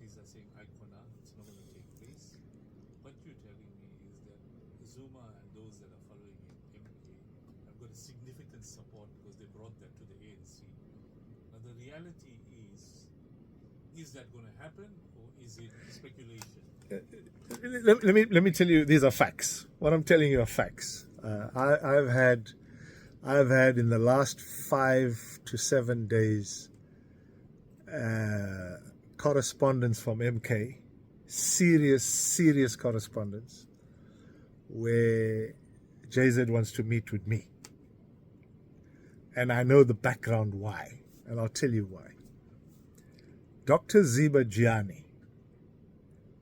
parties are saying, Icona, it's not going to take place. What you're telling me is that Zuma and those that are following him, MK, have got a significant support because they brought that to the ANC. Now, the reality is that going to happen or is it speculation? Let me tell you, these are facts. What I'm telling you are facts. I've had in the last 5 to 7 days correspondence from MK, serious correspondence, where JZ wants to meet with me. And I know the background why, and I'll tell you why. Dr. Ziba Gianni,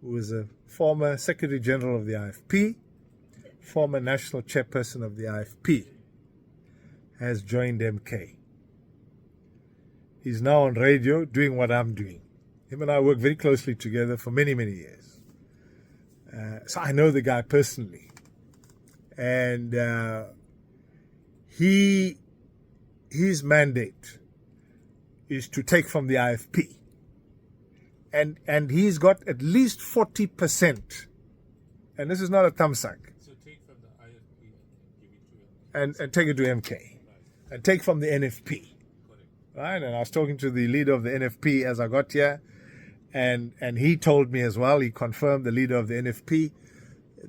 who is a former Secretary General of the IFP, former National Chairperson of the IFP, has joined MK. He's now on radio doing what I'm doing. Him and I work very closely together for many years. So I know the guy personally. And his mandate is to take from the IFP. And he's got at least 40%. And this is not a thumbsuck. So take from the IFP and give it to MK. And take it to MK. Right. And take from the NFP. Correct. Right? And I was talking to the leader of the NFP as I got here. And he told me as well, he confirmed, the leader of the NFP,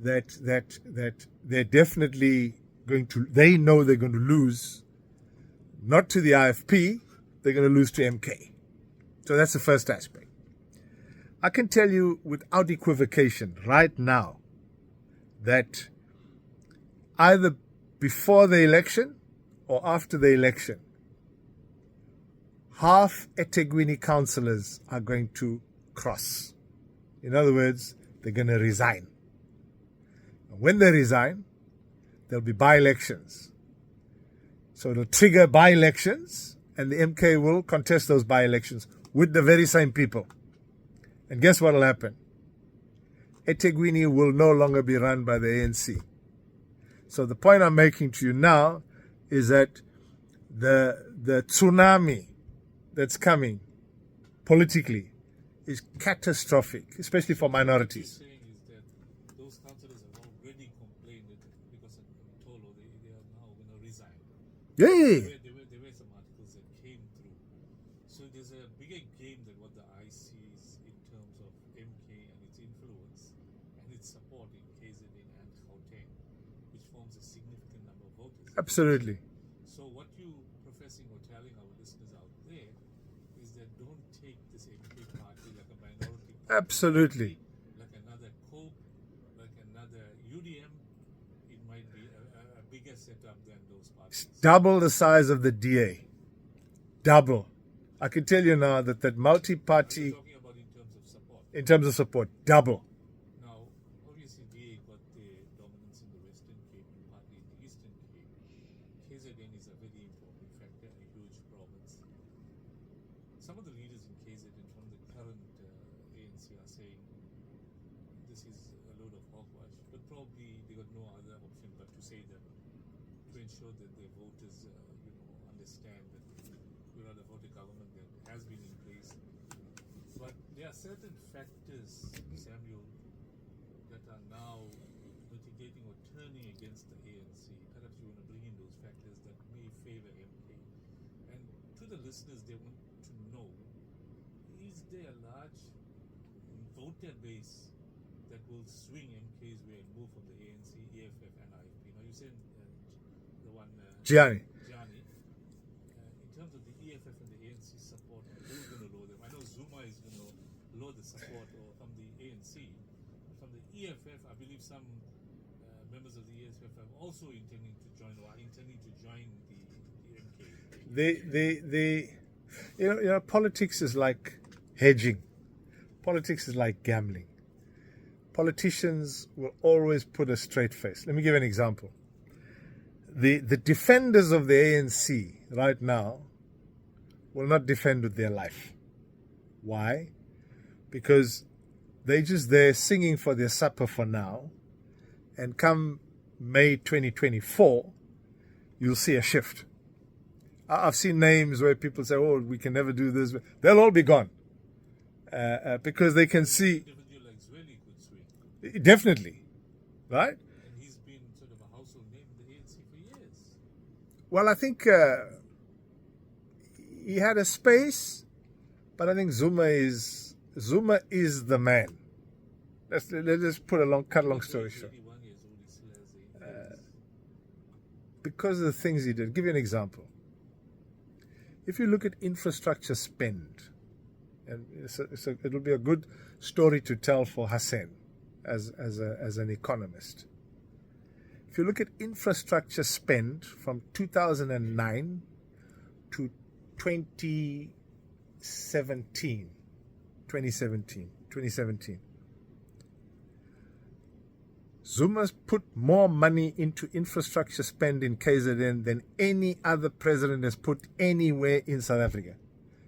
that they're definitely they know they're going to lose, not to the IFP, they're going to lose to MK. So that's the first aspect. I can tell you without equivocation right now that either before the election or after the election, half eThekwini councillors are going to cross. In other words, they're going to resign. And when they resign, there'll be by-elections. So it'll trigger by-elections, and the MK will contest those by-elections with the very same people. And guess what will happen? eThekwini will no longer be run by the ANC. So the point I'm making to you now is that the tsunami that's coming politically is catastrophic, especially for minorities. What you're saying is that those councillors have already complained that because of Tolo, they are now going to resign. Yeah. There were some articles that came through. So there's a bigger game than what the eye sees in terms of MK and its influence and its support in KZN and Gauteng, which forms a significant number of voters. Absolutely. So what you professing or telling our listeners out there is that don't take this MK party like a minority party. Absolutely. Like another COPE, like another UDM. It might be a bigger setup than those parties. Double the size of the DA. Double. I can tell you now that multi-party, Talking about in terms of support, double. Now, obviously, DA got the dominance in the Western Cape and partly in the Eastern Cape. KZN is a very important factor, a huge province. Some of the leaders in KZN from the current ANC are saying this is a load of hogwash, but probably they got no other option but to say that to ensure that their voters, understand that we are the voter government that has been in place. But there are certain factors, Samuel, that are now mitigating or turning against the ANC. Perhaps you want to bring in those factors that may favor MK. And to the listeners, they want to know, is there a large voter base that will swing MK's way and move from the ANC, EFF and IFP? Now you said the one... Gianni. In terms of the EFF and the ANC support, who's going to lower them? I know Zuma is going to lower the support from the ANC. From the EFF, I believe some members of the EFF are also intending to join the MK. Politics is like hedging. Politics is like gambling. Politicians will always put a straight face. Let me give you an example. The defenders of the ANC right now will not defend with their life. Why? Because they're just there singing for their supper for now, and come May 2024, you'll see a shift. I've seen names where people say, oh, we can never do this. They'll all be gone. because they can see Individual like Zweli could swing, definitely, right? and he's been sort of a household name in the ANC for years. Well, I think he had a space, but I think Zuma is the man. Let's just cut a long story short. 81 years old, he still has a Because of the things he did. Give you an example. If you look at infrastructure spend, and it'll be a good story to tell for Hassan as an economist. If you look at infrastructure spend from 2009 to 2017, Zuma's put more money into infrastructure spend in KZN than any other president has put anywhere in South Africa.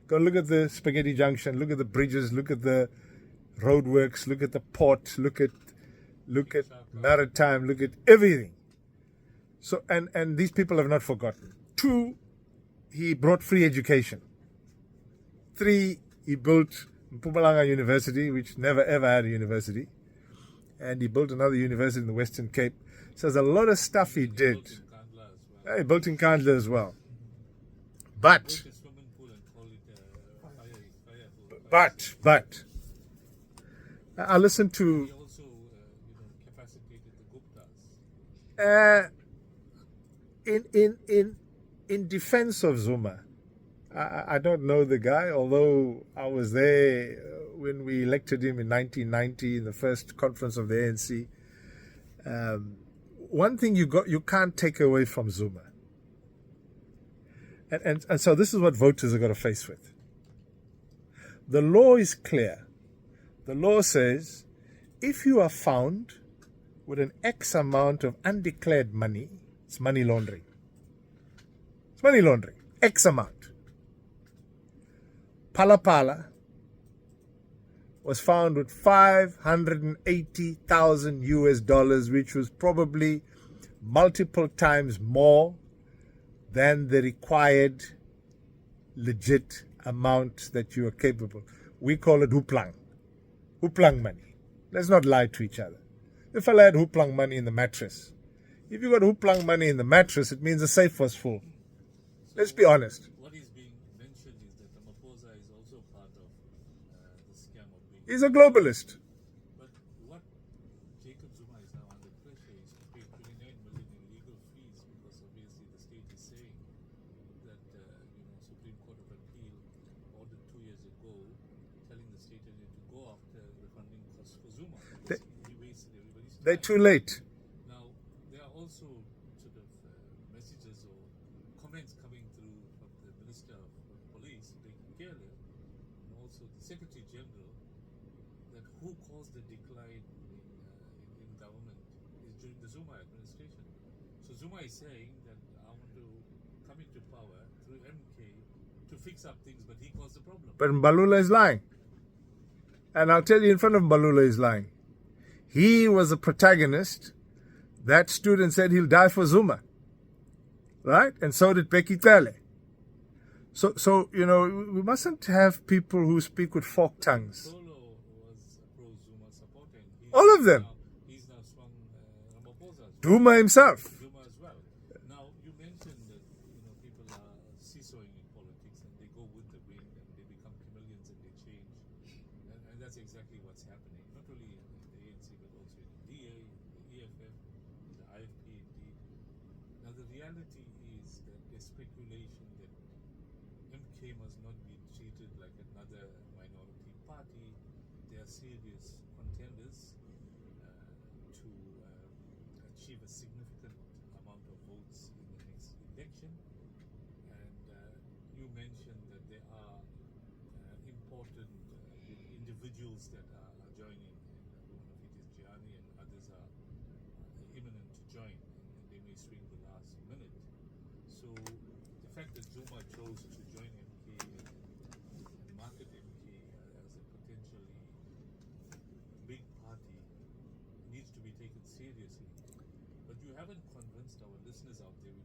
Go look at the Spaghetti Junction, look at the bridges, look at the roadworks, look at the port, look at maritime, look at everything. So and these people have not forgotten. 2, he brought free education. 3, he built Mpumalanga University, which never ever had a university. And he built another university in the Western Cape. So there's a lot of stuff he did. He built in Kandla as well. But Built a swimming pool and call it fire pool. But I listened to He also capacitated the Guptas. in defense of Zuma. I don't know the guy, although I was there when we elected him in 1990 in the first conference of the ANC. One thing you can't take away from Zuma, and so this is what voters are going to face with. The law is clear. The law says if you are found with an X amount of undeclared money, it's money laundering. It's money laundering. X amount. Phala was found with $580,000 which was probably multiple times more than the required legit amount that you are capable. We call it hooplang. Hooplang money. Let's not lie to each other. If I had hooplang money in the mattress, if you got hooplang money in the mattress, it means the safe was full. Let's be honest. What is being mentioned is that Ramaphosa is also part of the scam of being. He's a globalist. But what Jacob Zuma is now under pressure is to pay 29 million in legal fees because obviously the state is saying that Supreme Court of Appeal ordered 2 years ago telling the state that to go after refunding costs for Zuma. Because he wasted everybody's time. They're too late. Now, there are also sort of messages or comments coming through from the Minister of Police, Blake Mkele, and also the Secretary General, that who caused the decline in government is during the Zuma administration. So Zuma is saying that I want to come into power through MK to fix up things, but he caused the problem. But Mbalula is lying. And I'll tell you in front of Mbalula is lying. He was a protagonist. That student said he'll die for Zuma. Right? And so did Becky Tele. So we mustn't have people who speak with forked tongues. Solo was a pro-Zuma supporter. And All of them. He's now swung Ramaphosa as well. Duma himself. Zuma as well. Now, you mentioned that people are seesawing in politics and they go with the wind and they become chameleons and they change. And that's exactly what's happening, not only in the ANC but also in the DA, the EFF, the IFP indeed. Now, the reality is that there's speculation that MK must not be treated like another minority party. They are serious contenders to achieve a significant amount of votes in the next election. And you mentioned that there are important individuals that are joining. And one of it is Gianni, and others are imminent to join, and they may swing the last minute. So the fact that Zuma chose to join MK and market MK as a potentially big party needs to be taken seriously. But you haven't convinced our listeners out there.